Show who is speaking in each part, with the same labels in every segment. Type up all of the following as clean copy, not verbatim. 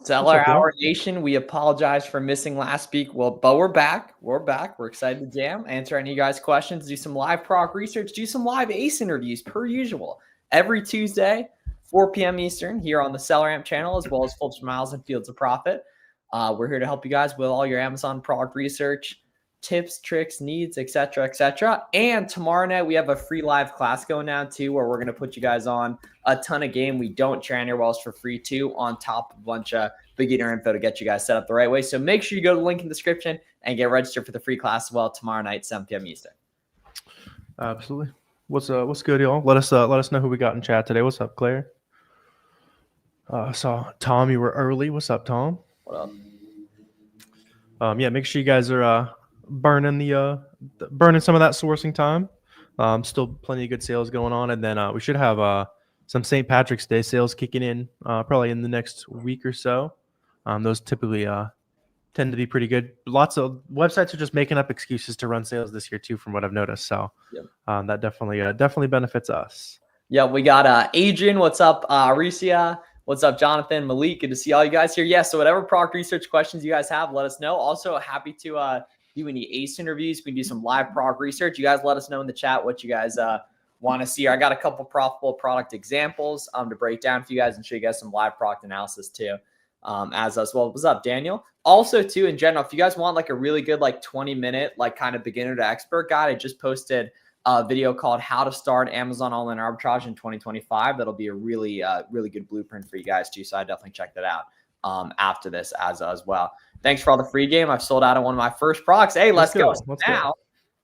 Speaker 1: Seller Hour Nation, we apologize for missing last week. Well, but we're back. We're back. We're excited to jam, answer any of you guys' questions, do some live proc research, do some live ACE interviews per usual. Every Tuesday, 4 p.m. Eastern, here on the SellerAmp channel, as well as Flips Miles and Fields of Profit. We're here to help you guys with all your Amazon proc research, tips, tricks, needs, etc., etc. And tomorrow night we have a free live class going on too, where we're going to put you guys on a ton of game. We don't train your walls for free too, on top of a bunch of beginner info to get you guys set up the right way. So make sure you go to the link in the description and get registered for the free class as well tomorrow night, 7 p.m. Eastern.
Speaker 2: Absolutely. What's good, y'all? Let us know who we got in chat today. What's up, Claire? Saw Tom, you were early. What's up, Tom?
Speaker 1: What
Speaker 2: up? Yeah, make sure you guys are burning some of that sourcing time. Still plenty of good sales going on, and then we should have some St. Patrick's Day sales kicking in probably in the next week or so. Those typically tend to be pretty good. Lots of websites are just making up excuses to run sales this year too, from what I've noticed. So that definitely benefits us.
Speaker 1: Yeah, we got Adrian. What's up, Aricia? What's up, Jonathan, Malik? Good to see all you guys here. Yeah, so whatever proc research questions you guys have, let us know. Also, happy to do any ACE interviews. We can do some live proc research. You guys let us know in the chat what you guys want to see. I got a couple profitable product examples to break down for you guys and show you guys some live product analysis too, as well. What's up, Daniel? Also, too, in general, if you guys want like a really good 20-minute kind of beginner to expert guide, I just posted a video called How to Start Amazon Online Arbitrage in 2025. That'll be a really good blueprint for you guys too. So I definitely check that out after this as well. Thanks for all the free game. I've sold out on one of my first products. Hey, let's go. Now,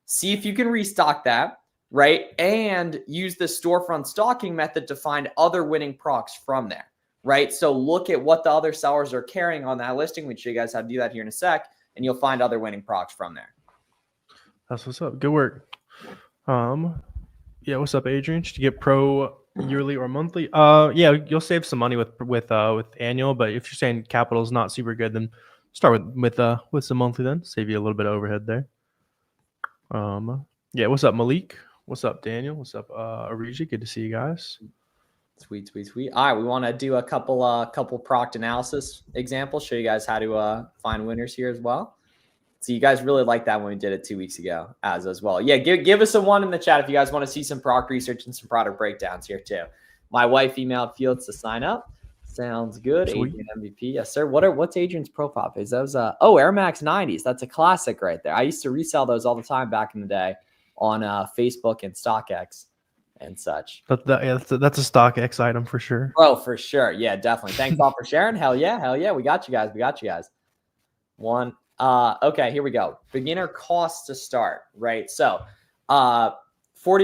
Speaker 1: see if you can restock that, right? And use the storefront stocking method to find other winning procs from there, right? So look at what the other sellers are carrying on that listing. We'll show you guys how to do that here in a sec, and you'll find other winning procs from there.
Speaker 2: That's what's up. Good work. Yeah, what's up, Adrian? Should you get pro yearly or monthly? Yeah, you'll save some money with annual, but if you're saying capital is not super good, then start with some monthly, then save you a little bit of overhead there. Yeah, what's up, Malik? What's up, Daniel? What's up, Ariji? Good to see you guys.
Speaker 1: Sweet. All right, we want to do a couple proc analysis examples, show you guys how to find winners here as well. So you guys really liked that when we did it 2 weeks ago as well. Yeah, give us a one in the chat if you guys want to see some proc research and some product breakdowns here too. My wife emailed Fields to sign up. Sounds good.
Speaker 2: Sweet.
Speaker 1: Adrian MVP. Yes, sir. What's Adrian's profile page? That was Air Max 90s. That's a classic right there. I used to resell those all the time back in the day on Facebook and StockX and such.
Speaker 2: That's a StockX item for sure.
Speaker 1: Oh, for sure. Yeah, definitely. Thanks all for sharing. Hell yeah. We got you guys. One. Okay, here we go. Beginner costs to start, right? So, $40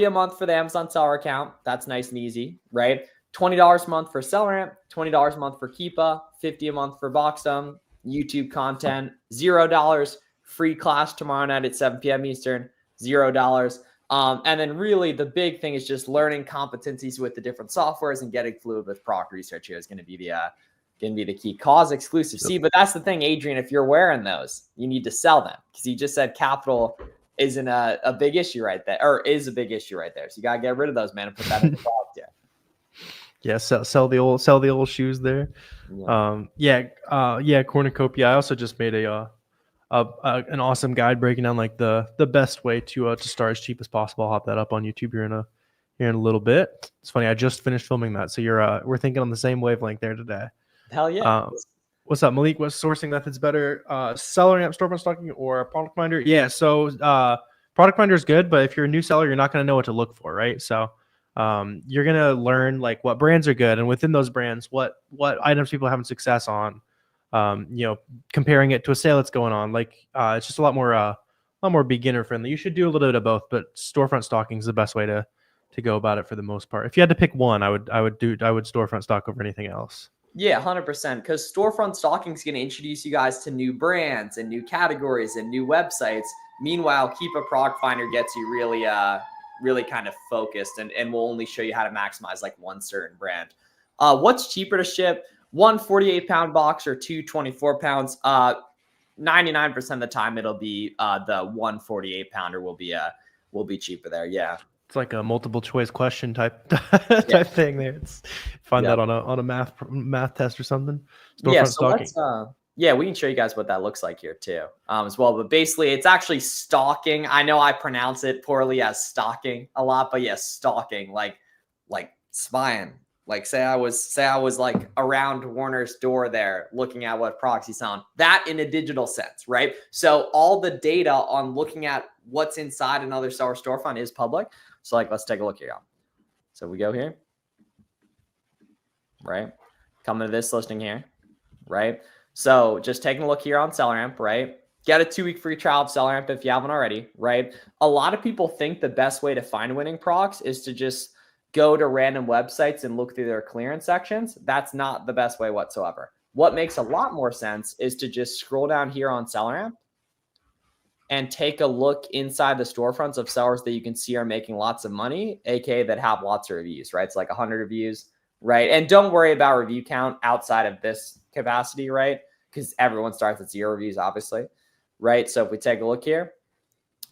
Speaker 1: a month for the Amazon seller account. That's nice and easy, right? $20 a month for SellerAmp, $20 a month for Keepa, $50 a month for Boxum, YouTube content, $0. Free class tomorrow night at 7 p.m. Eastern, $0. And then really the big thing is just learning competencies with the different softwares and getting fluid with proc research here is going to be the key. Cause exclusive. See, but that's the thing, Adrian, if you're wearing those, you need to sell them because you just said capital isn't a big issue right there, or is a big issue right there. So you got to get rid of those, man, and put that in the product here.
Speaker 2: Yeah, sell the old shoes there. Yeah. Cornucopia. I also just made an awesome guide breaking down like the best way to start as cheap as possible. I'll hop that up on YouTube here in a little bit. It's funny, I just finished filming that, so we're thinking on the same wavelength there today.
Speaker 1: Hell yeah.
Speaker 2: What's up, Malik? What sourcing method's better? SellerAmp, Storefront stocking, or Product Finder? Yeah, so Product Finder is good, but if you're a new seller, you're not going to know what to look for, right? So you're going to learn like what brands are good, and within those brands, what items people are having success on. Comparing it to a sale that's going on. Like it's just a lot more beginner friendly. You should do a little bit of both, but storefront stocking is the best way to go about it for the most part. If you had to pick one, I would storefront stock over anything else.
Speaker 1: Yeah, 100%. Because storefront stocking is going to introduce you guys to new brands and new categories and new websites. Meanwhile, Keepa Product Finder gets you really kind of focused and will only show you how to maximize like one certain brand. What's cheaper to ship? One 48-pound box or two 24 pounds. 99% of the time, it'll be the one 48-pounder will be cheaper there. Yeah.
Speaker 2: It's like a multiple choice question type type thing there. It's find that on a math test or something.
Speaker 1: Yeah,
Speaker 2: Storefront
Speaker 1: so
Speaker 2: stalking.
Speaker 1: yeah, we can show you guys what that looks like here too, as well. But basically, it's actually stalking. I know I pronounce it poorly as stalking a lot, but yes, stalking, like spying. Like say I was like around Warner's door there, looking at what products he's selling. That in a digital sense, right? So all the data on looking at what's inside another seller storefront is public. So like, let's take a look here. So we go here, right? Come to this listing here, right? So just taking a look here on SellerAmp, right? Get a 2-week free trial of SellerAmp if you haven't already, right? A lot of people think the best way to find winning products is to just go to random websites and look through their clearance sections. That's not the best way whatsoever. What makes a lot more sense is to just scroll down here on SellerAmp and take a look inside the storefronts of sellers that you can see are making lots of money, aka that have lots of reviews, right? It's like 100 reviews, right? And don't worry about review count outside of this capacity, right? Because everyone starts at 0 reviews, obviously, right? So if we take a look here,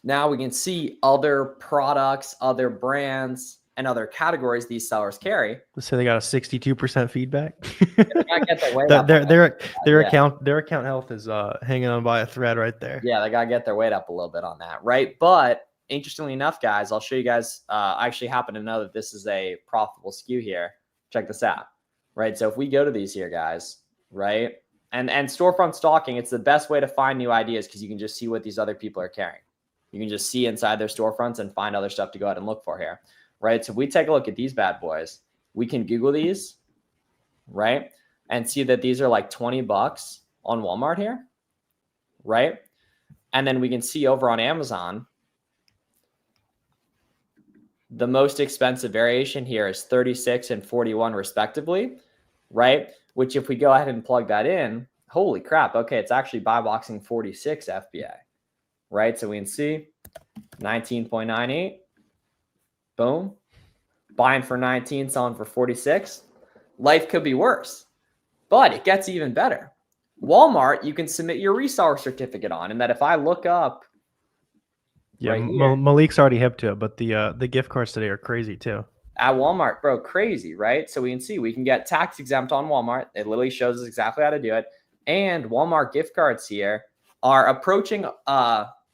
Speaker 1: now we can see other products, other brands, and other categories these sellers carry.
Speaker 2: So they got a 62% feedback.
Speaker 1: They gotta get their weight up.
Speaker 2: Their account health is hanging on by a thread right there.
Speaker 1: Yeah, they gotta get their weight up a little bit on that, right? But interestingly enough, guys, I'll show you guys. I actually happen to know that this is a profitable SKU here. Check this out, right? So if we go to these here, guys, right, and storefront stalking, it's the best way to find new ideas because you can just see what these other people are carrying. You can just see inside their storefronts and find other stuff to go ahead and look for here, right? So if we take a look at these bad boys, we can Google these, right, and see that these are like 20 bucks on Walmart here, right? And then we can see over on Amazon, the most expensive variation here is 36 and 41 respectively, right? Which if we go ahead and plug that in, holy crap, okay, it's actually buy boxing 46 FBA, right? So we can see 19.98, boom, buying for 19, selling for 46. Life could be worse, but it gets even better. Walmart, you can submit your reseller certificate on, and that if I look up,
Speaker 2: yeah,
Speaker 1: right here,
Speaker 2: Malik's already hip to it, but the gift cards today are crazy too.
Speaker 1: At Walmart, bro, crazy, right? So we can see we can get tax exempt on Walmart. It literally shows us exactly how to do it. And Walmart gift cards here are approaching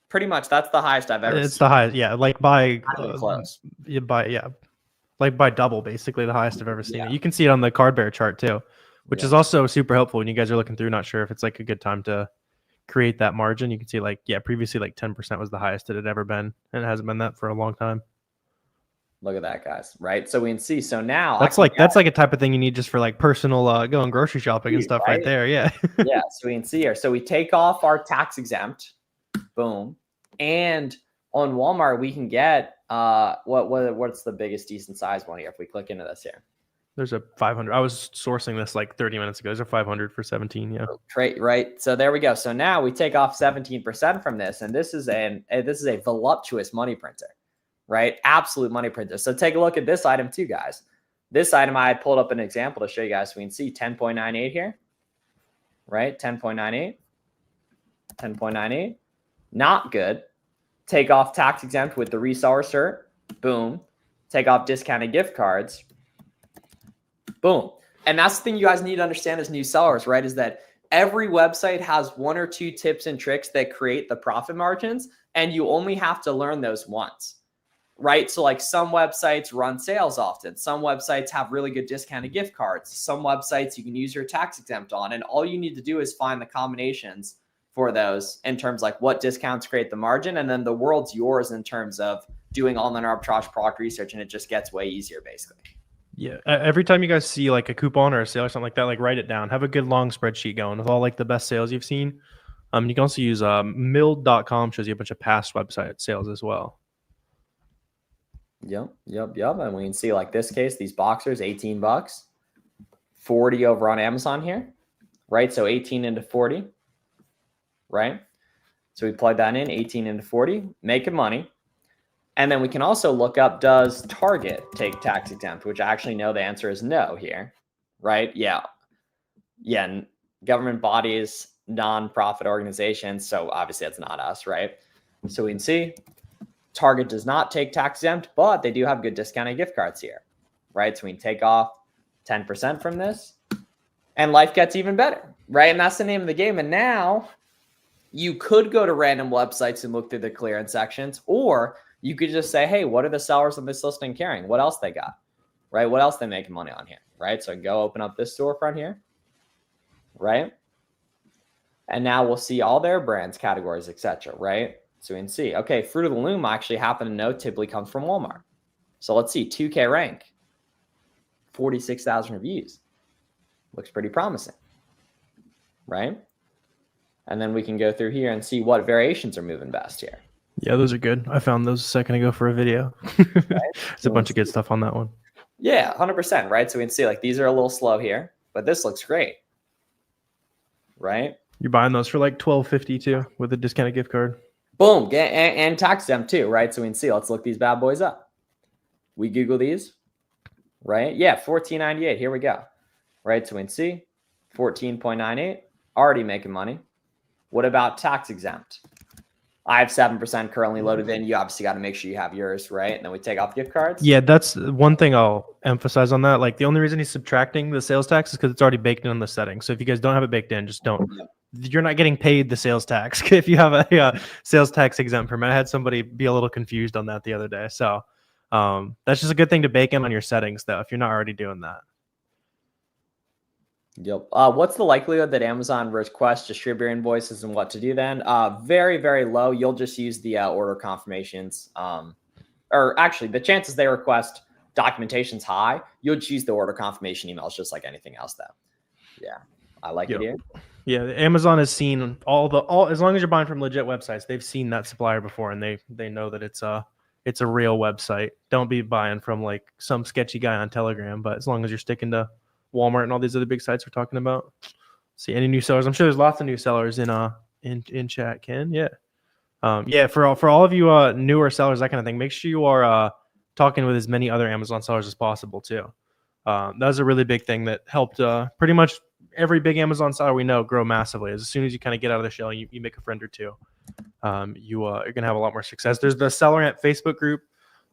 Speaker 1: pretty much, that's the highest I've ever seen.
Speaker 2: It's the highest, yeah, like by
Speaker 1: close.
Speaker 2: Like by double, basically the highest I've ever seen
Speaker 1: Yeah.
Speaker 2: it. You can see it on the card bearer chart too, which is also super helpful when you guys are looking through, not sure if it's like a good time to create that margin. You can see like, yeah, previously like 10% was the highest it had ever been, and it hasn't been that for a long time.
Speaker 1: Look at that, guys, right? So we can see, so now
Speaker 2: that's like a type of thing you need just for like personal going grocery shopping and stuff right there. Yeah.
Speaker 1: Yeah, so we can see here. So we take off our tax exempt, boom. And on Walmart, we can get what's the biggest decent size one here if we click into this here.
Speaker 2: There's a 500. I was sourcing this like 30 minutes ago. There's a 500 for 17. Yeah.
Speaker 1: Right. So there we go. So now we take off 17% from this, and this is a voluptuous money printer, right? Absolute money printer. So take a look at this item too, guys. This item, I had pulled up an example to show you guys. So we can see 10.98 here, right? 10.98, 10.98. Not good. Take off tax exempt with the reseller cert. Boom. Take off discounted gift cards. Boom. And that's the thing you guys need to understand as new sellers, right? Is that every website has 1 or 2 tips and tricks that create the profit margins, and you only have to learn those once, right? So like some websites run sales often. Some websites have really good discounted gift cards. Some websites you can use your tax exempt on, and all you need to do is find the combinations for those in terms like what discounts create the margin, and then the world's yours in terms of doing online arbitrage product research, and it just gets way easier basically.
Speaker 2: Yeah. Every time you guys see like a coupon or a sale or something like that, like write it down. Have a good long spreadsheet going with all like the best sales you've seen. You can also use mild.com, shows you a bunch of past website sales as well.
Speaker 1: Yep. And we can see like this case, these boxers, 18 bucks, 40 over on Amazon here, right? So 18 into 40, right? So we plug that in, 18 into 40, making money. And then we can also look up, does Target take tax exempt, which I actually know the answer is no here, right? Yeah. Government bodies, non-profit organizations. So obviously that's not us, right? So we can see Target does not take tax exempt, but they do have good discounted gift cards here, right? So we can take off 10% from this and life gets even better, right? And that's the name of the game. And now you could go to random websites and look through the clearance sections, or you could just say, hey, what are the sellers on this listing carrying? What else they got, right? What else they making money on here, right? So I can go open up this storefront here, right? And now we'll see all their brands, categories, etc., right? So we can see, okay, Fruit of the Loom, I actually happen to know typically comes from Walmart. So let's see, 2K rank, 46,000 reviews. Looks pretty promising, right? And then we can go through here and see what variations are moving best here.
Speaker 2: Yeah, those are good. I found those a second ago for a video.
Speaker 1: Right?
Speaker 2: There's a bunch of good stuff on that one.
Speaker 1: Yeah, 100%, right? So we can see like these are a little slow here, but this looks great, right?
Speaker 2: You're buying those for like $12.50 too with a discounted gift card.
Speaker 1: Boom, and tax them too, right? So we can see, let's look these bad boys up. We Google these, right? Yeah, $14.98, here we go, right? So we can see 14.98, already making money. What about tax exempt? I have 7% currently loaded in. You obviously got to make sure you have yours, right? And then we take off gift cards.
Speaker 2: Yeah, that's one thing I'll emphasize on that. Like the only reason he's subtracting the sales tax is because it's already baked in on the setting. So if you guys don't have it baked in, just don't. You're not getting paid the sales tax if you have a sales tax exempt permit. I had somebody be a little confused on that the other day. So that's just a good thing to bake in on your settings, though, if you're not already doing that.
Speaker 1: Yep. What's the likelihood that Amazon requests distributor invoices and what to do then? Very, very low. You'll just use the order confirmations. Or actually, the chances they request documentation's high. You'll choose the order confirmation emails just like anything else, though. Yeah, I like it here.
Speaker 2: Yeah, Amazon has seen all as long as you're buying from legit websites, they've seen that supplier before, and they know that it's a real website. Don't be buying from like some sketchy guy on Telegram. But as long as you're sticking to Walmart and all these other big sites we're talking about. See any new sellers? I'm sure there's lots of new sellers in chat. Ken, yeah, yeah. For all of you newer sellers, that kind of thing, make sure you are talking with as many other Amazon sellers as possible too. That was a really big thing that helped pretty much every big Amazon seller we know grow massively. As soon as you kind of get out of the shell, you make a friend or two, you're gonna have a lot more success. There's the SellerAmp Facebook group.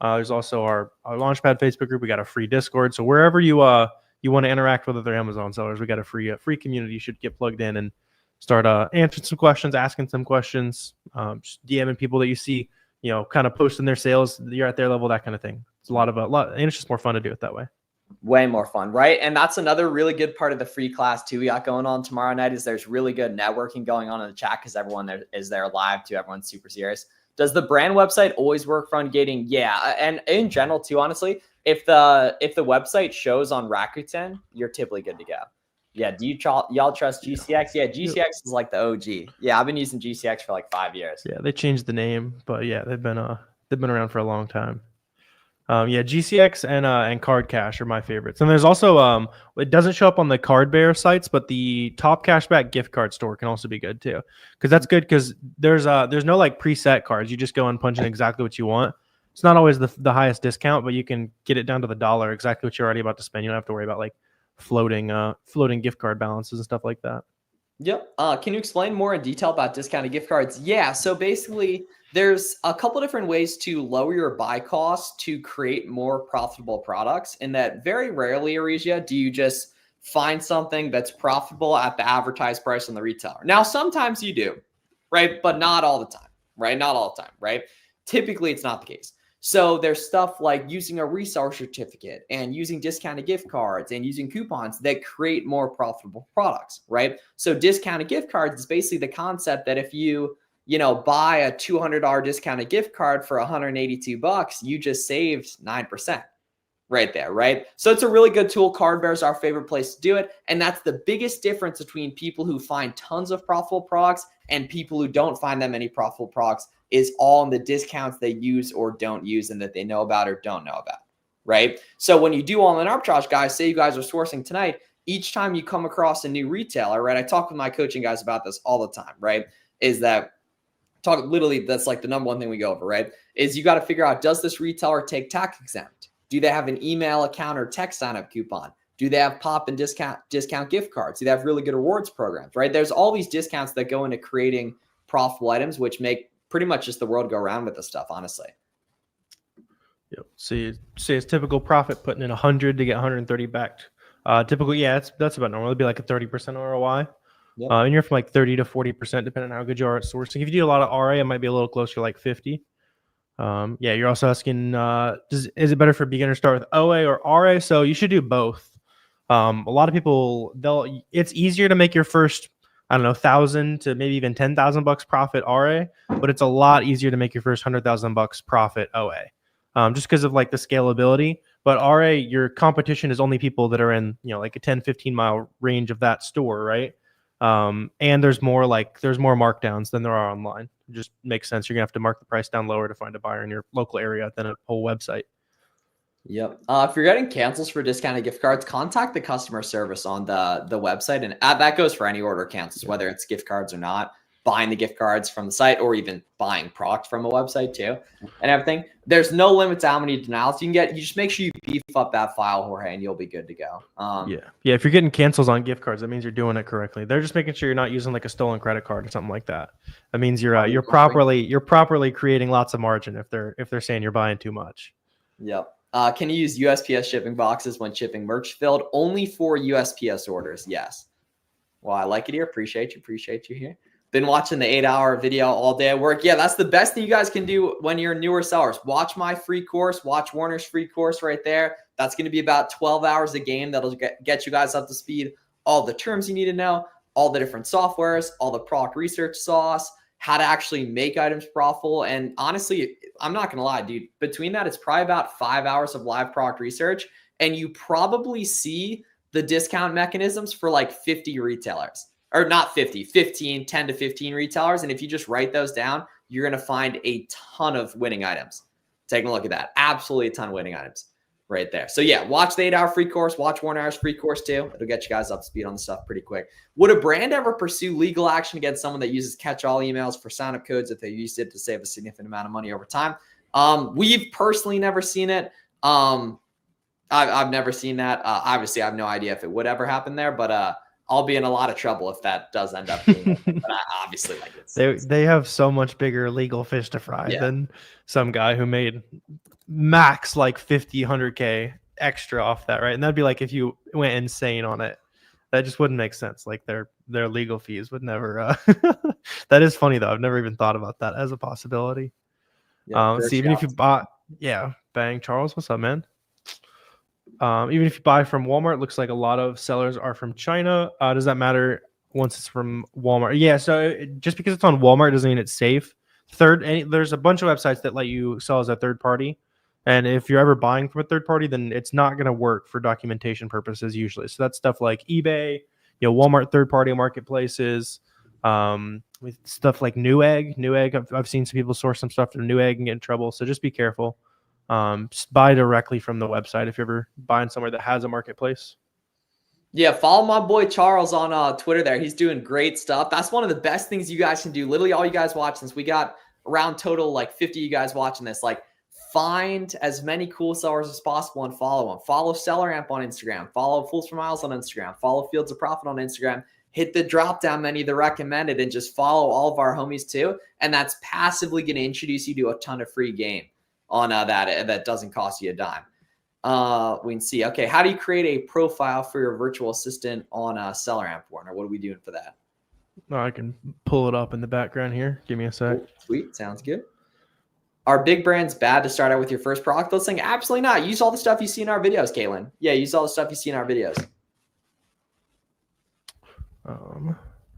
Speaker 2: There's also our Launchpad Facebook group. We got a free Discord. So wherever you want to interact with other Amazon sellers, we got a free community. You should get plugged in and start answering some questions, asking some questions, just DMing people that you see, kind of posting their sales. You're at their level, that kind of thing. It's a lot, and it's just more fun to do it that way.
Speaker 1: Way more fun, right? And that's another really good part of the free class too we got going on tomorrow night is there's really good networking going on in the chat because everyone there is there live too. Everyone's super serious. Does the brand website always work for Ungating? Yeah, and in general too, honestly, if the website shows on Rakuten, you're typically good to go. Yeah, do y'all trust GCX? Yeah, GCX is like the OG. Yeah, I've been using GCX for like 5 years.
Speaker 2: Yeah, they changed the name, but yeah, they've been around for a long time. Yeah, GCX and Card Cash are my favorites. And there's also it doesn't show up on the card bearer sites, but the Top Cashback gift card store can also be good too. Because that's good because there's no like preset cards. You just go and punch in exactly what you want. It's not always the highest discount, but you can get it down to the dollar, exactly what you're already about to spend. You don't have to worry about like floating gift card balances and stuff like that.
Speaker 1: Yep. Can you explain more in detail about discounted gift cards? Yeah. So basically, there's a couple different ways to lower your buy cost to create more profitable products. And that very rarely, Arisia, do you just find something that's profitable at the advertised price on the retailer. Now, sometimes you do, right? But not all the time, right? Not all the time, right? Typically, it's not the case. So there's stuff like using a reseller certificate and using discounted gift cards and using coupons that create more profitable products, right? So discounted gift cards is basically the concept that if you buy a $200 discounted gift card for $182, you just saved 9% right there, right? So it's a really good tool. Card Bear is our favorite place to do it. And that's the biggest difference between people who find tons of profitable products and people who don't find that many profitable products is all in the discounts they use or don't use and that they know about or don't know about, right? So when you do online arbitrage, guys, say you guys are sourcing tonight, each time you come across a new retailer, right? I talk with my coaching guys about this all the time, right? Is that literally that's like the number one thing we go over, right? Is you got to figure out, does this retailer take tax exempt? Do they have an email account or text sign-up coupon? Do they have pop and discount gift cards? Do they have really good rewards programs, right? There's all these discounts that go into creating profitable items, which make pretty much just the world go around with this stuff, honestly.
Speaker 2: Yep. See it's typical profit putting in 100 to get 130 back. Typically, yeah, that's about normal. It'd be like a 30% ROI.
Speaker 1: Yep.
Speaker 2: And you're from like 30 to 40%, depending on how good you are at sourcing. If you do a lot of RA, it might be a little closer to like 50. Yeah, you're also asking, is it better for beginners to start with OA or RA? So you should do both. A lot of people, it's easier to make your first, I don't know, $1,000 to maybe even $10,000 profit RA, but it's a lot easier to make your first $100,000 profit OA, just because of like the scalability. But RA, your competition is only people that are in, like a 10, 15 mile range of that store, right? And there's more markdowns than there are online. It just makes sense. You're gonna have to mark the price down lower to find a buyer in your local area than a whole website.
Speaker 1: Yep. If you're getting cancels for discounted gift cards, contact the customer service on the website, and that goes for any order cancels, whether it's gift cards or not. Buying the gift cards from the site, or even buying product from a website too, and everything. There's no limit to how many denials you can get. You just make sure you beef up that file, Jorge, and you'll be good to go.
Speaker 2: Yeah. If you're getting cancels on gift cards, that means you're doing it correctly. They're just making sure you're not using like a stolen credit card or something like that. That means you're properly creating lots of margin if they're saying you're buying too much.
Speaker 1: Yep. Can you use USPS shipping boxes when shipping merch filled? Only for USPS orders. Yes. Well, I like it here. Appreciate you here. Been watching the 8-hour video all day at work. Yeah, that's the best thing you guys can do when you're newer sellers. Watch my free course. Watch Warner's free course right there. That's going to be about 12 hours a game. That'll get you guys up to speed. All the terms you need to know, all the different softwares, all the product research sauce, how to actually make items profitable. And honestly, I'm not going to lie, dude. Between that, it's probably about 5 hours of live product research. And you probably see the discount mechanisms for like 50 retailers. Or not 50, 15, 10 to 15 retailers. And if you just write those down, you're going to find a ton of winning items. Taking a look at that. Absolutely a ton of winning items right there. So yeah, watch the 8-hour free course. Watch 1 hour's free course too. It'll get you guys up to speed on the stuff pretty quick. Would a brand ever pursue legal action against someone that uses catch-all emails for sign-up codes if they used it to save a significant amount of money over time? We've personally never seen it. I've never seen that. Obviously, I have no idea if it would ever happen there, but I'll be in a lot of trouble if that does end up being it. But obviously, like
Speaker 2: they have so much bigger legal fish to fry than some guy who made max like 50, 100K extra off that, right? And that'd be like if you went insane on it. That just wouldn't make sense. Like their legal fees would never. That is funny though. I've never even thought about that as a possibility. See, even if you bought, bang, Charles, what's up, man? Even if you buy from Walmart, it looks like a lot of sellers are from China. Does that matter once it's from Walmart? Yeah, so just because it's on Walmart doesn't mean it's safe. There's a bunch of websites that let you sell as a third party. And if you're ever buying from a third party, then it's not going to work for documentation purposes usually. So that's stuff like eBay, Walmart third-party marketplaces, with stuff like Newegg. I've seen some people source some stuff from Newegg and get in trouble. So just be careful. Just buy directly from the website if you're ever buying somewhere that has a marketplace.
Speaker 1: Yeah, follow my boy Charles on Twitter there. He's doing great stuff. That's one of the best things you guys can do. Literally all you guys watching this, we got around total like 50 of you guys watching this. Like find as many cool sellers as possible and follow them. Follow SellerAmp on Instagram. Follow Fools for Miles on Instagram. Follow Fields of Profit on Instagram. Hit the drop down menu, the recommended, and just follow all of our homies too. And that's passively going to introduce you to a ton of free game on that doesn't cost you a dime. We can see, okay, how do you create a profile for your virtual assistant on SellerAmp, Warner? What are we doing for that?
Speaker 2: I can pull it up in the background here. Give me a sec.
Speaker 1: Sweet, sounds good. Are big brands bad to start out with your first product listing? Absolutely not. Use all the stuff you see in our videos, Caitlin. Yeah, use all the stuff you see in our videos.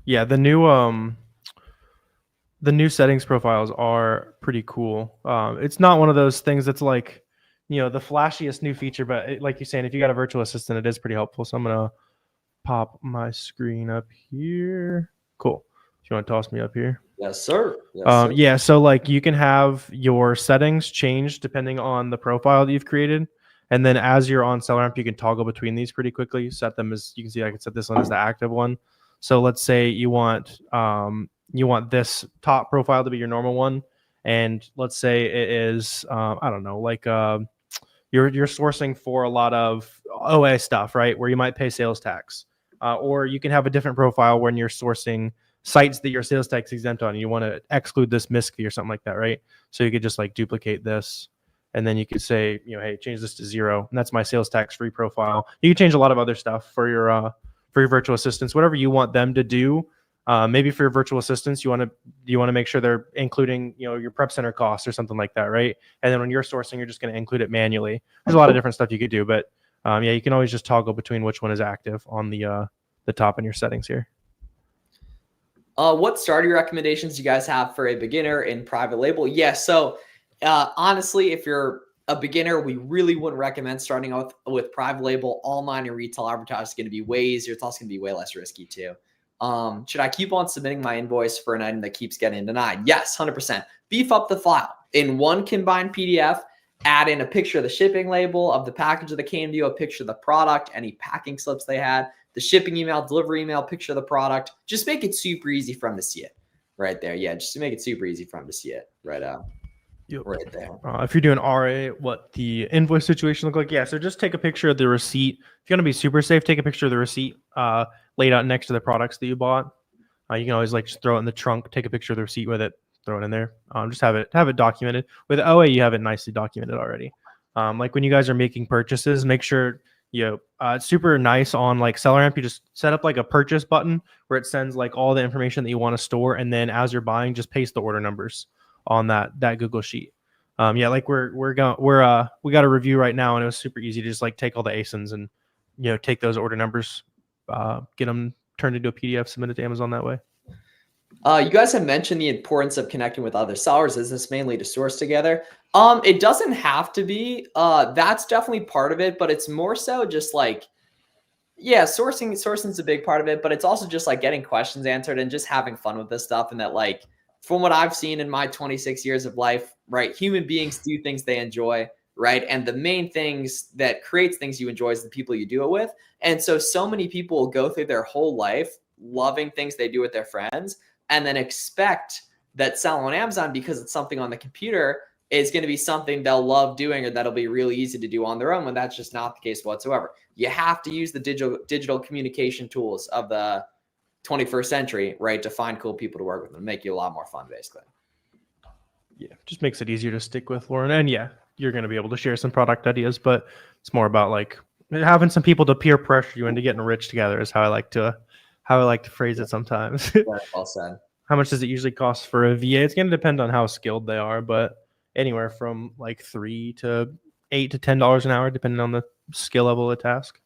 Speaker 2: Yeah, the new settings profiles are pretty cool. It's not one of those things that's like, the flashiest new feature, but like you're saying, if you got a virtual assistant, it is pretty helpful. So I'm going to pop my screen up here. Cool. Do you want to toss me up here?
Speaker 1: Yes, sir. Yes, sir.
Speaker 2: Yeah. So like you can have your settings changed depending on the profile that you've created. And then as you're on SellerAmp, you can toggle between these pretty quickly. Set them as, you can see, I can set this one as the active one. So let's say you want this top profile to be your normal one. And let's say it is, I don't know, like you're sourcing for a lot of OA stuff, right? Where you might pay sales tax. Or you can have a different profile when you're sourcing sites that your sales tax exempt on. And you want to exclude this MISC fee or something like that, right? So you could just like duplicate this And then you could say, hey, change this to 0, and that's my sales tax free profile. You can change a lot of other stuff for your virtual assistants, whatever you want them to do. Maybe for your virtual assistants, you want to make sure they're including, your prep center costs or something like that, right? And then when you're sourcing, you're just going to include it manually. There's a lot of different stuff you could do, but you can always just toggle between which one is active on the top in your settings here.
Speaker 1: What starter recommendations do you guys have for a beginner in private label? So honestly, if you're a beginner, we really wouldn't recommend starting out with private label. Online and retail arbitrage is going to be way easier. It's also going to be way less risky too. Should I keep on submitting my invoice for an item that keeps getting denied? Yes, 100%. Beef up the file in one combined PDF. Add in a picture of the shipping label of the package that came to you, a picture of the product, any packing slips they had, the shipping email, delivery email, picture of the product. Just make it super easy for them to see it right there. Yeah, just to make it super easy for them to see it right right there.
Speaker 2: If you're doing RA, what the invoice situation look like? Yeah, so just take a picture of the receipt. If you want to be super safe, take a picture of the receipt laid out next to the products that you bought. You can always just throw it in the trunk, take a picture of the receipt with it, throw it in there. Just have it documented. With OA, you have it nicely documented already. Like when you guys are making purchases, make sure it's super nice on SellerAmp. You just set up a purchase button where it sends all the information that you want to store, and then as you're buying, just paste the order numbers on that Google sheet. We got a review right now, and it was super easy to just take all the ASINs and take those order numbers, get them turned into a PDF, submit it to Amazon that way.
Speaker 1: You guys have mentioned the importance of connecting with other sellers. Is this mainly to source together? It doesn't have to be. That's definitely part of it, but it's more so just sourcing is a big part of it, but it's also just getting questions answered and just having fun with this stuff. And that from what I've seen in my 26 years of life, right, human beings do things they enjoy, right? And the main things that creates things you enjoy is the people you do it with. And so many people will go through their whole life loving things they do with their friends and then expect that selling on Amazon, because it's something on the computer, is going to be something they'll love doing or that'll be really easy to do on their own, when that's just not the case whatsoever. You have to use the digital communication tools of the 21st century, right, to find cool people to work with and make you a lot more fun, basically.
Speaker 2: Yeah, just makes it easier to stick with, Lauren. And yeah, you're going to be able to share some product ideas, but it's more about having some people to peer pressure you into getting rich together is how I like to phrase it sometimes.
Speaker 1: Well said.
Speaker 2: How much does it usually cost for a VA? It's going to depend on how skilled they are, but anywhere from $3 to $8 to $10 an hour, depending on the skill level of the task.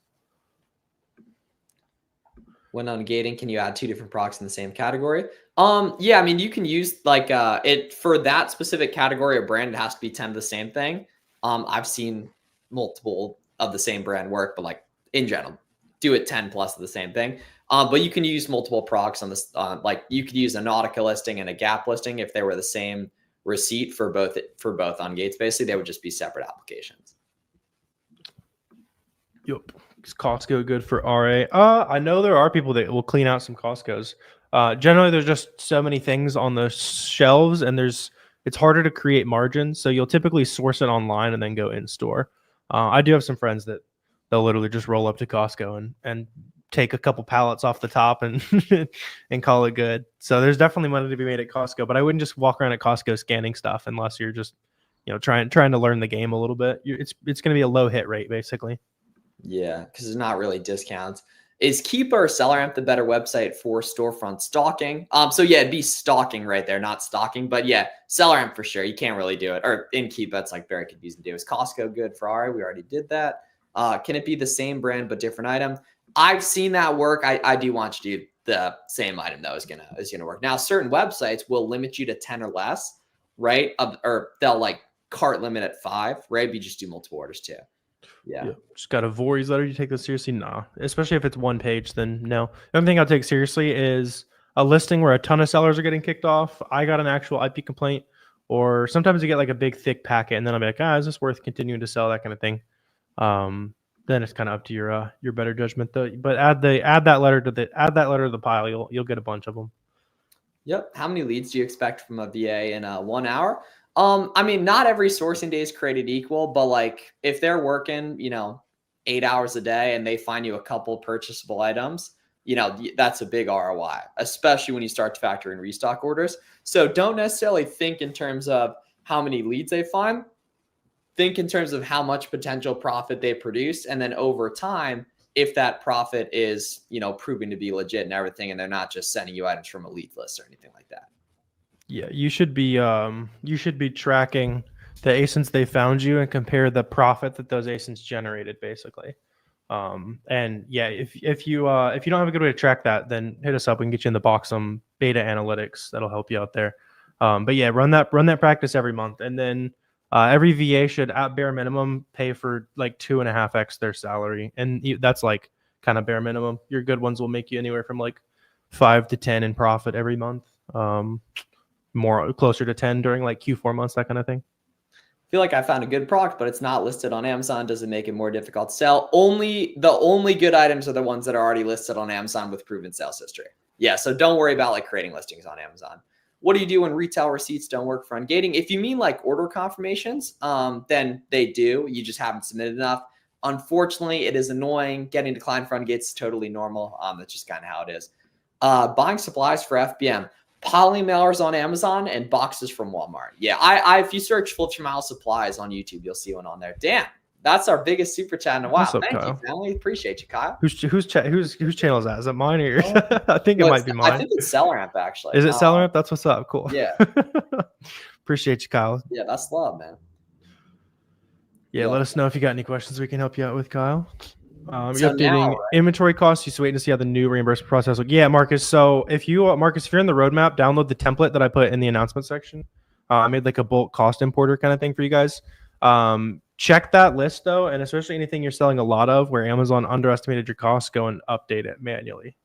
Speaker 1: When ungating, can you add 2 different products in the same category? Yeah, I mean, you can use it for that specific category or brand. It has to be 10 of the same thing. I've seen multiple of the same brand work, but in general, do it 10 plus of the same thing. But you can use multiple products on this. You could use a Nautica listing and a Gap listing if they were the same receipt for both Ungates. Basically, they would just be separate applications.
Speaker 2: Yep. Is Costco good for RA? I know there are people that will clean out some Costcos. Generally, there's just so many things on the shelves, and it's harder to create margins. So you'll typically source it online and then go in store. I do have some friends that they'll literally just roll up to Costco and take a couple pallets off the top and and call it good. So there's definitely money to be made at Costco, but I wouldn't just walk around at Costco scanning stuff unless you're just trying to learn the game a little bit. It's going to be a low hit rate basically.
Speaker 1: Yeah, because there's not really discounts. Is Keepa or SellerAmp the better website for storefront stalking? So yeah, it'd be stalking right there, not stalking. But yeah, SellerAmp for sure. You can't really do it. Or in Keepa, it's very confusing to do. Is Costco good for RA? We already did that. Can it be the same brand but different item? I've seen that work. I do want you to do the same item though is gonna work. Now, certain websites will limit you to 10 or less, right? Or they'll cart limit at 5, right? But you just do multiple orders too. Yeah.
Speaker 2: Just got a Voorhees letter. You take this seriously? No. Especially if it's one page, then no. The only thing I'll take seriously is a listing where a ton of sellers are getting kicked off. I got an actual IP complaint, or sometimes you get a big thick packet, and then I'll be like, is this worth continuing to sell? That kind of thing. Then it's kind of up to your better judgment though. But add that letter to the pile. You'll get a bunch of them.
Speaker 1: Yep. How many leads do you expect from a VA in 1 hour? I mean, not every sourcing day is created equal, but if they're working, 8 hours a day and they find you a couple purchasable items, that's a big ROI, especially when you start to factor in restock orders. So don't necessarily think in terms of how many leads they find. think in terms of how much potential profit they produced, and then over time, if that profit is, you know, proving to be legit and everything, and they're not just sending you items from a lead list or anything like that.
Speaker 2: Yeah, you should be tracking the ASINs they found you and compare the profit that those ASINs generated, basically. And yeah, if you don't have a good way to track that, then hit us up. We can get you in the box some beta analytics that'll help you out there. But yeah, run that practice every month, and then every VA should at bare minimum pay for like 2.5x their salary, and that's like kind of bare minimum. Your good ones will make you anywhere from like 5 to 10 in profit every month. More closer to 10 during like Q4 months, that kind of thing.
Speaker 1: I feel like I found a good product, but it's not listed on Amazon. Does it make it more difficult to sell? The only good items are the ones that are already listed on Amazon with proven sales history. Yeah, so don't worry about like creating listings on Amazon. What do you do when retail receipts don't work for Ungating? If you mean like order confirmations, then they do. You just haven't submitted enough. Unfortunately, it is annoying. Getting declined for Ungates is totally normal. That's just kind of how it is. Buying supplies for FBM. Poly mailers on Amazon and boxes from Walmart. Yeah, if you search Fulton Mile Supplies on YouTube, you'll see one on there. Damn, that's our biggest super chat in a while.
Speaker 2: Up,
Speaker 1: Thank
Speaker 2: Kyle?
Speaker 1: you, family. Appreciate you, Kyle.
Speaker 2: Whose channel is that? Is that mine or yours? I think it might be mine.
Speaker 1: I think it's SellerAmp, actually.
Speaker 2: Is it SellerAmp? That's what's up. Cool.
Speaker 1: Yeah.
Speaker 2: Appreciate you, Kyle.
Speaker 1: Yeah, that's love, man.
Speaker 2: Yeah, let us know if you got any questions we can help you out with, Kyle. You're
Speaker 1: So
Speaker 2: updating
Speaker 1: now, right?
Speaker 2: inventory costs. You just waiting to see how the new reimbursement process looks. Yeah, Marcus. So if you're in the roadmap, download the template that I put in the announcement section. I made like a bulk cost importer kind of thing for you guys. Check that list though, and especially anything you're selling a lot of where Amazon underestimated your costs, go and update it manually.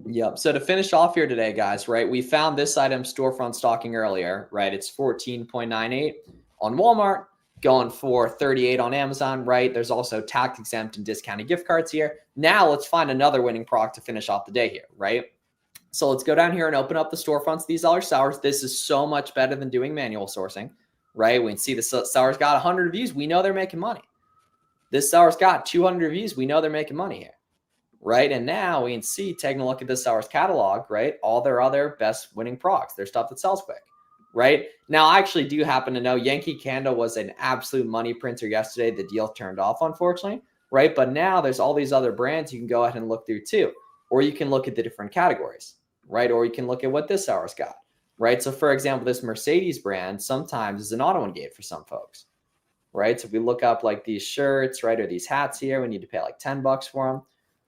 Speaker 1: Yep. So to finish off here today, guys, right? We found this item Storefront stocking earlier, right? It's 14.98 on Walmart. Going for 38 on Amazon, right? There's also tax exempt and discounted gift cards here. Now let's find another winning product to finish off the day here, right? So let's go down here and open up the storefronts. These are sellers. This is so much better than doing manual sourcing, right? We can see the seller's got 100 reviews. We know they're making money. This seller's got 200 reviews. We know they're making money here, right? And now we can see, taking a look at this seller's catalog, right? All their other best winning products, their stuff that sells quick. Right now, I actually do happen to know Yankee Candle was an absolute money printer yesterday. The deal turned off, unfortunately, right? But now there's all these other brands you can go ahead and look through too, or you can look at the different categories, right? Or you can look at what this seller's got, right? So for example, this Mercedes brand sometimes is an auto Ungate for some folks, right? So if we look up like these shirts, right, or these hats here, we need to pay like $10 for them,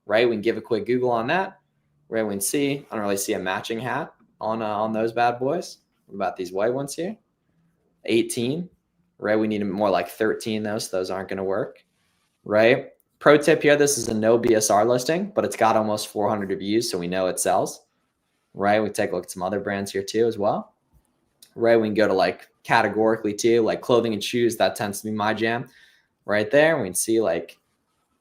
Speaker 1: right? We can give a quick Google on that, right? We can see, I don't really see a matching hat on those bad boys. What about these white ones here? 18, right? We need more like 13 though, so those aren't going to work, right? Pro tip here, this is a no BSR listing, but it's got almost 400 reviews, so we know it sells, right? We take a look at some other brands here too as well, right? We can go to like categorically too, like clothing and shoes. That tends to be my jam right there. We can see like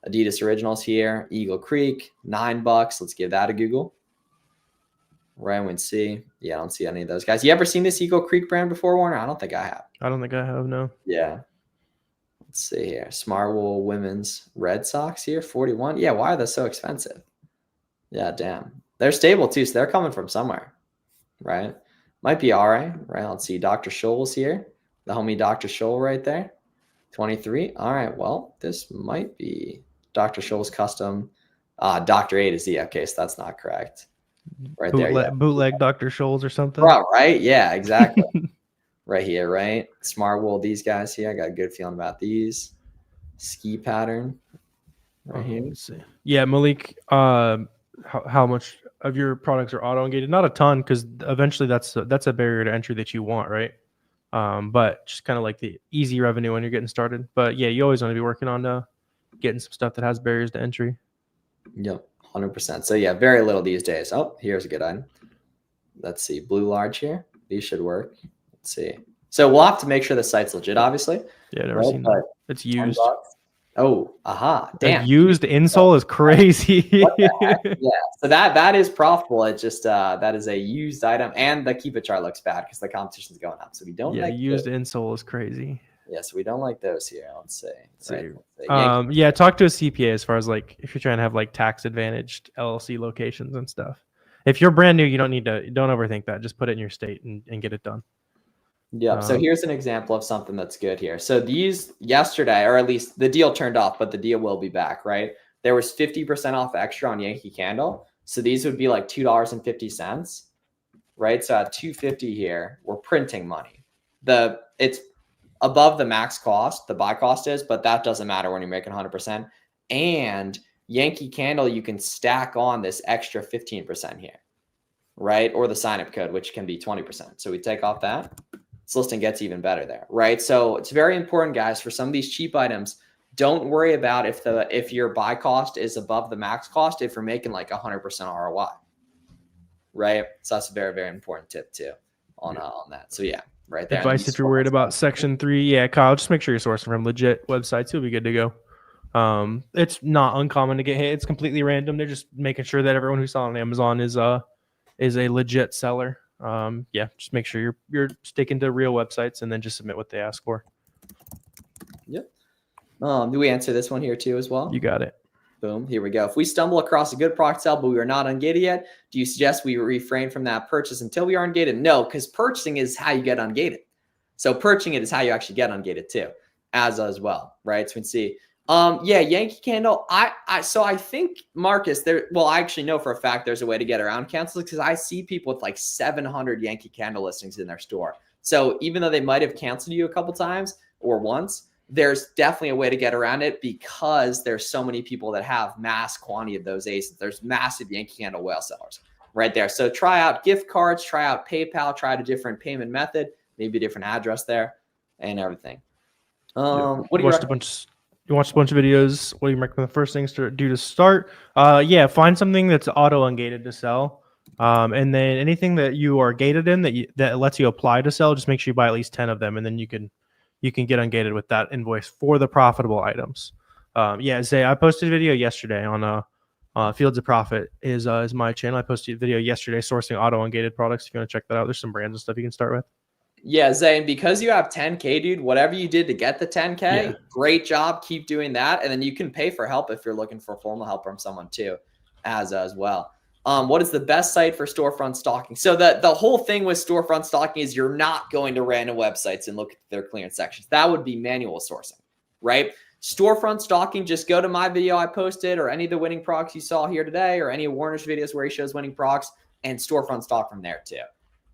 Speaker 1: Adidas Originals here, Eagle Creek, $9. Let's give that a Google. Right, we can see. Yeah, I don't see any of those guys. You ever seen this Eagle Creek brand before, Warner? I don't think I have.
Speaker 2: I don't think I have, no.
Speaker 1: Yeah. Let's see here. Smart Wool Women's Red Sox here, 41. Yeah, why are they so expensive? Yeah, damn. They're stable too, so they're coming from somewhere, right? Might be RA, right? Let's see. Dr. Scholl's here. The homie Dr. Scholl right there. 23. All right, well, this might be Dr. Scholl's custom. Dr. 8 is the okay, so that's not correct. Right there, yeah.
Speaker 2: Bootleg Dr. Scholl's or something.
Speaker 1: Right? Yeah, exactly. Right here, right? Smart Wool, these guys here. I got a good feeling about these. Ski pattern. Right here.
Speaker 2: Let's see. Yeah, Malik, how much of your products are auto-ungated? Not a ton, because eventually that's a barrier to entry that you want, right? But just kind of like the easy revenue when you're getting started. But yeah, you always want to be working on getting some stuff that has barriers to entry.
Speaker 1: Yep. 100%. So yeah, very little these days. Oh, here's a good item. Let's see. Blue large here. These should work. Let's see. So we'll have to make sure the site's legit, obviously.
Speaker 2: Yeah, never seen that. It's used.
Speaker 1: Oh, aha. Damn.
Speaker 2: A used insole is crazy.
Speaker 1: Yeah. So that is profitable. It's just that is a used item, and the keep it chart looks bad because the competition's going up. So we don't like
Speaker 2: used insole is crazy.
Speaker 1: Yes, we don't like those here. Let's say.
Speaker 2: Right? Yeah, talk to a CPA as far as like if you're trying to have like tax advantaged LLC locations and stuff. If you're brand new, you don't overthink that. Just put it in your state and get it done.
Speaker 1: Yep. So here's an example of something that's good here. So these yesterday, or at least the deal turned off, but the deal will be back, right? There was 50% off extra on Yankee Candle. So these would be like $2.50, right? So at $2.50 here, we're printing money. It's above the max cost, the buy cost is, but that doesn't matter when you're making 100%. And Yankee Candle, you can stack on this extra 15% here, right? Or the sign up code, which can be 20%. So we take off that. This listing gets even better there, right? So it's very important, guys, for some of these cheap items, don't worry about if your buy cost is above the max cost if you're making like 100% ROI, right? So that's a very, very important tip too on that. So yeah, right there.
Speaker 2: Advice if you're worried about Section 3, yeah, Kyle, just make sure you're sourcing from legit websites. You'll be good to go. It's not uncommon to get hit. It's completely random. They're just making sure that everyone who's selling on Amazon is a legit seller. Yeah, just make sure you're sticking to real websites and then just submit what they ask for.
Speaker 1: Yep. Do we answer this one here too as well?
Speaker 2: You got it.
Speaker 1: Boom. Here we go. If we stumble across a good product sale, but we are not ungated yet, do you suggest we refrain from that purchase until we are ungated? No, because purchasing is how you get ungated. So purchasing it is how you actually get ungated too, as well, right? So we can see. Yeah, Yankee Candle. So I think Marcus there. Well, I actually know for a fact there's a way to get around cancels because I see people with like 700 Yankee Candle listings in their store. So even though they might have canceled you a couple times or once, there's definitely a way to get around it because there's so many people that have mass quantity of those aces. There's massive Yankee Candle whale sellers right there. So try out gift cards, try out PayPal, try out a different payment method, maybe a different address there, and everything. What do you
Speaker 2: You watched a bunch of videos. What do you recommend the first things to do to start? Yeah, find something that's auto ungated to sell. And then anything that you are gated in that lets you apply to sell, just make sure you buy at least 10 of them, and then you can get ungated with that invoice for the profitable items. Yeah, Zay, I posted a video yesterday on Fields of Profit is my channel. I posted a video yesterday sourcing auto ungated products. If you want to check that out, there's some brands and stuff you can start with.
Speaker 1: Yeah, Zay, and because you have 10K, dude, whatever you did to get the 10K, great job. Keep doing that. And then you can pay for help if you're looking for formal help from someone too, as well. What is the best site for storefront stalking? So the whole thing with storefront stalking is you're not going to random websites and look at their clearance sections. That would be manual sourcing, right? Storefront stalking, just go to my video I posted or any of the winning products you saw here today or any of Warner's videos where he shows winning products and storefront stock from there too,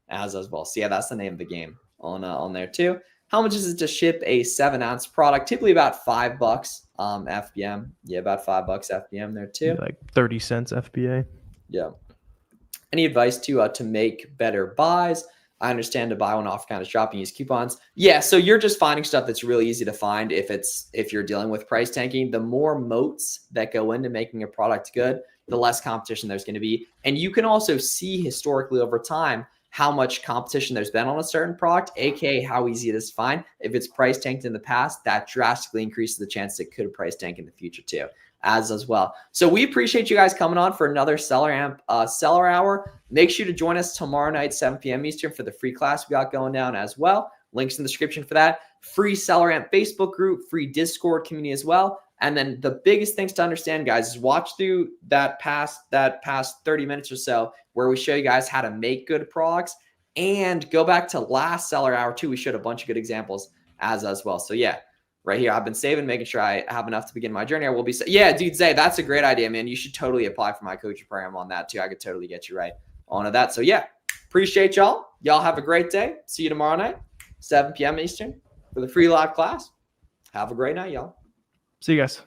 Speaker 1: as well. So yeah, that's the name of the game on there too. How much is it to ship a 7-ounce product? Typically about $5 FBM. Yeah, about $5 FBM there too.
Speaker 2: Like 30 cents FBA.
Speaker 1: Yeah. Any advice to make better buys? I understand to buy one off kind of shopping, use coupons. Yeah, so you're just finding stuff that's really easy to find if you're dealing with price tanking. The more moats that go into making a product good, the less competition there's going to be. And you can also see historically over time how much competition there's been on a certain product, aka how easy it is to find. If it's price tanked in the past, that drastically increases the chance it could price tank in the future too, as well. So we appreciate you guys coming on for another SellerAmp Seller Hour. Make sure to join us tomorrow night, 7 p.m. Eastern for the free class we got going down as well. Links in the description for that. Free SellerAmp Facebook group, free Discord community as well. And then the biggest things to understand, guys, is watch through that past 30 minutes or so where we show you guys how to make good products, and go back to last Seller Hour too. We showed a bunch of good examples as well. So yeah, right here, I've been saving, making sure I have enough to begin my journey. I will be, yeah, dude, Zay, that's a great idea, man. You should totally apply for my coaching program on that too. I could totally get you right on that. So yeah, appreciate y'all. Y'all have a great day. See you tomorrow night, 7 p.m. Eastern for the free live class. Have a great night, y'all.
Speaker 2: See you guys.